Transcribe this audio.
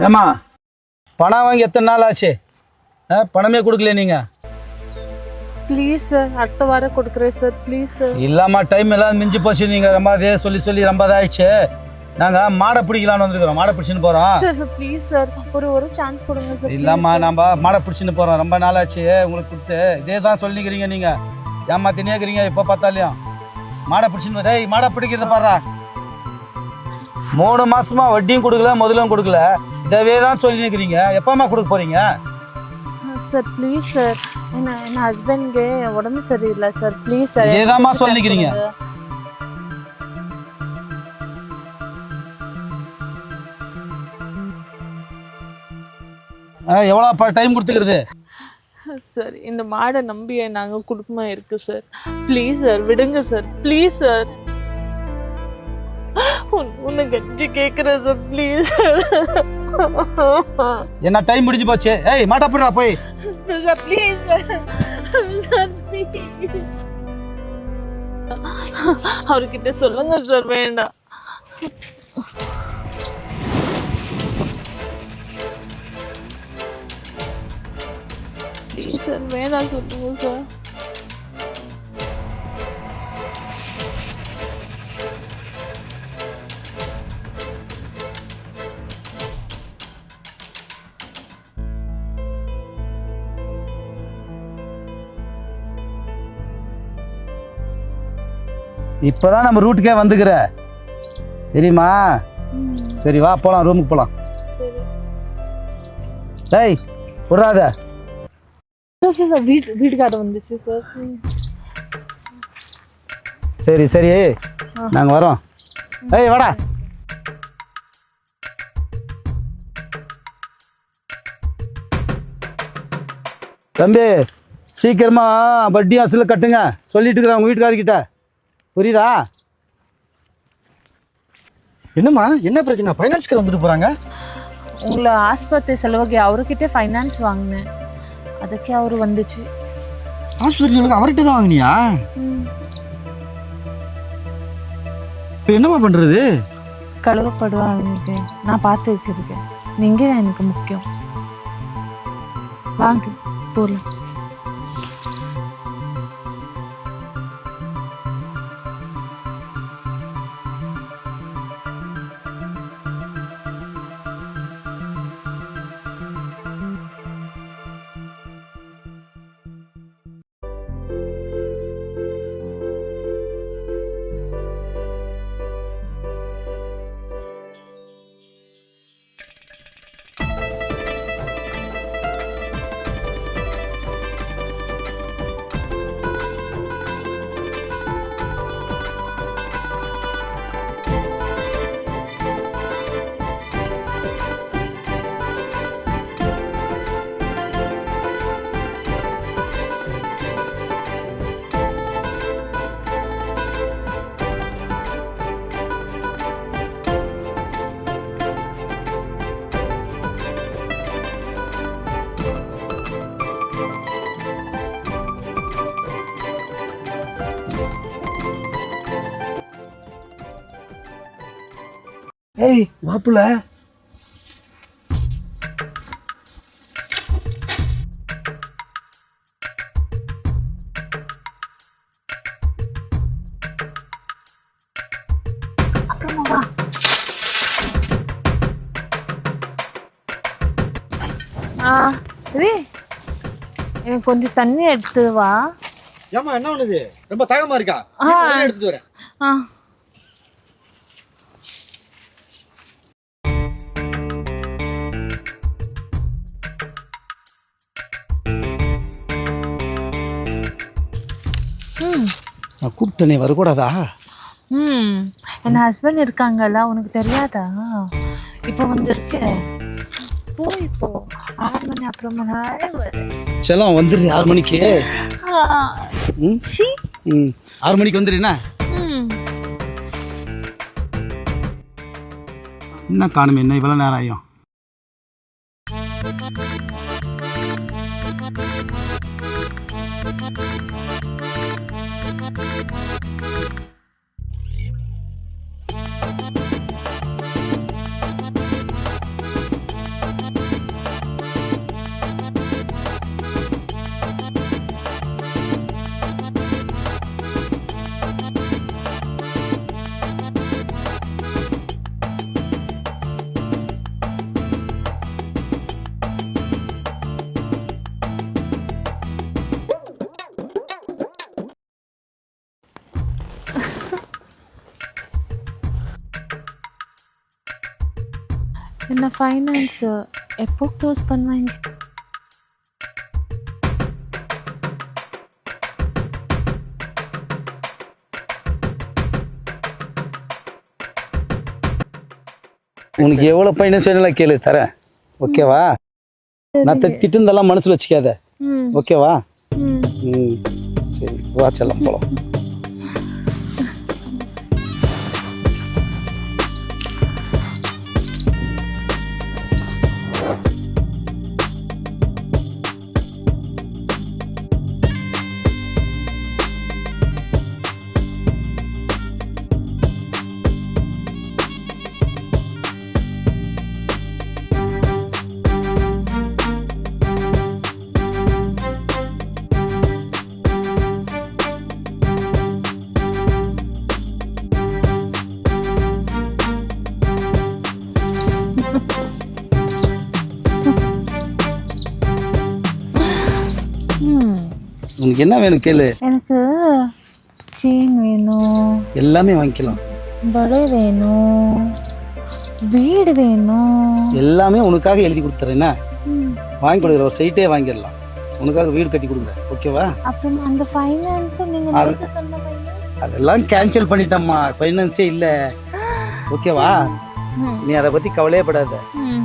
ஏம்மா பணம் வாங்கி எத்தனை நாள் ஆச்சு? பணமே கொடுக்கல நீங்க. ப்ளீஸ் சார், அடுத்த வாரம் கொடுக்குறேன் சார். Please sir. இல்லாமா டைம் எல்லாம் மிஞ்சி போச்சு. நீங்க ரொம்ப அதே சொல்லி ரொம்ப இதாகிடுச்சு. நாங்கள் மாடை பிடிக்கலான்னு வந்துருக்குறோம். மாடை பிடிச்சின்னு போகிறோம். சார் சார் ப்ளீஸ் சார், ஒரு சான்ஸ் கொடுங்க சார். இல்லாமா நம்ம மாடை பிடிச்சின்னு போகிறோம். ரொம்ப நாள் ஆச்சு உங்களுக்கு கொடுத்து. இதே தான் சொல்லிக்கிறீங்க நீங்கள். ஏமாத்தினே இருக்கிறீங்க இப்போ பார்த்தாலையும். மாடை பிடிச்சின்னு டேய் மாடை பிடிக்கிறது பாடுறா. 3 மாசமா வட்டியும் கொடுக்கல முதலும் கொடுக்கல. இதவே தான் சொல்லிக்கிறீங்க. எப்போம்மா கொடுக்க போகிறீங்க? சார் ப்ளீஸ் சார், என் ஹஸ்பண்ட்க்கு உடம்பு சரியில்லை சார். Please sir. இதேதாம்மா சொல்லிக்கிறீங்க. எவ்வளோ டைம் கொடுத்துக்கிறது? சார் இந்த மாடை நம்பி நாங்கள் குடும்பமாக இருக்கு சார். ப்ளீஸ் சார் விடுங்க சார். ப்ளீஸ் சார், உன்னை கஞ்சி கேட்குறேன் சார். ப்ளீஸ் என்ன டைம் முடிஞ்சு போச்சு. ஏய் மாட்டா போடுறா போய். Sir please sir. அவர்கிட்ட சொல்லுங்க சார். வேண்டாம் ப்ளீஸ் சார், வேணாம் சொல்லுங்க சார். இப்போதான் நம்ம ரூட்டுக்கே வந்துக்கிற தெரியுமா? சரி வா போகலாம், ரூமுக்கு போகலாம். டேய் விட்றாத. சார் வீட்டுக்கார வந்துச்சு சார். சரி சரி நாங்கள் வரோம். ஏய் வாடா. தம்பி சீக்கிரமா வட்டி அசல கட்டுங்க சொல்லிட்டு இருக்கிறேன் உங்கள் வீட்டுக்காரர்கிட்ட. புரியுதா? என்னம்மா என்ன பிரச்சனை? ஃபைனான்ஸ்க்கு வந்துட்டு போகிறாங்க. உங்களை ஆஸ்பத்திரி செலவுக்கு அவர்கிட்ட ஃபைனான்ஸ் வாங்கினேன். அதுக்கே அவர் வந்துச்சு. ஆஸ்பத்திரிகளுக்கு அவர்கிட்ட தான் வாங்கினியா? இப்போ என்னம்மா பண்ணுறது? கழுவப்படுவாங்க. நான் பார்த்து இருக்கிறது நீங்கள் தான் எனக்கு முக்கியம். வாங்க போகலாம். ஏய் மாப்பிள்ள எனக்கு கொஞ்சம் தண்ணி எடுத்து வா. ஏமா என்ன பண்ணுது? ரொம்ப தாகமா இருக்கா? எடுத்துட்டு வரேன். நான் கூப்பிட்டனே வரக்கூடாதா? என் ஹஸ்பண்ட் இருக்காங்கல்ல, உனக்கு தெரியாதா? இப்போ வந்துருக்கு. இப்போ 6 மணி அப்புறமா செல்லம் வந்துடு. 6 மணிக்கு 6 மணிக்கு வந்துடு. என்ன காணுமே? என்ன இவ்வளோ நேரம் ஆகும்? என்ன ஃபைனான்ஸ் எப்போ க்ளோஸ் பண்ணுவாங்க? உனக்கு எவ்வளோ ஃபைனான்ஸ் வேணாலும் கேளு தரேன், ஓகேவா? நான் திட்டுந்தெல்லாம் மனசில் வச்சுக்காத, ம் ஓகேவா? ம் ம் சரி, வா செல்லம் போகலாம். உனக்கு என்ன வேணும் கேளு, எனக்கு செயின் வேணும், எல்லாமே வாங்கிக்கலாம். படை வேணும், வீடு வேணும். எல்லாமே உனக்காக எழுதி கொடுத்துறேன்னா ம். வாங்கி கொடுக்குற, ஒரு சைட்டே வாங்கிடலாம். உனக்காக வீடு கட்டி கொடுக்குறேன், ஓகேவா? அப்புறம் அந்த ஃபைனான்ஸ் நீங்க அது- நேத்து சொன்ன finance? அதெல்லாம் கேன்சல் பண்ணிட்டம்மா, ஃபைனான்ஸே இல்லை, ஓகேவா? ம். நீ அதை பற்றி கவலையே படாத. ம்.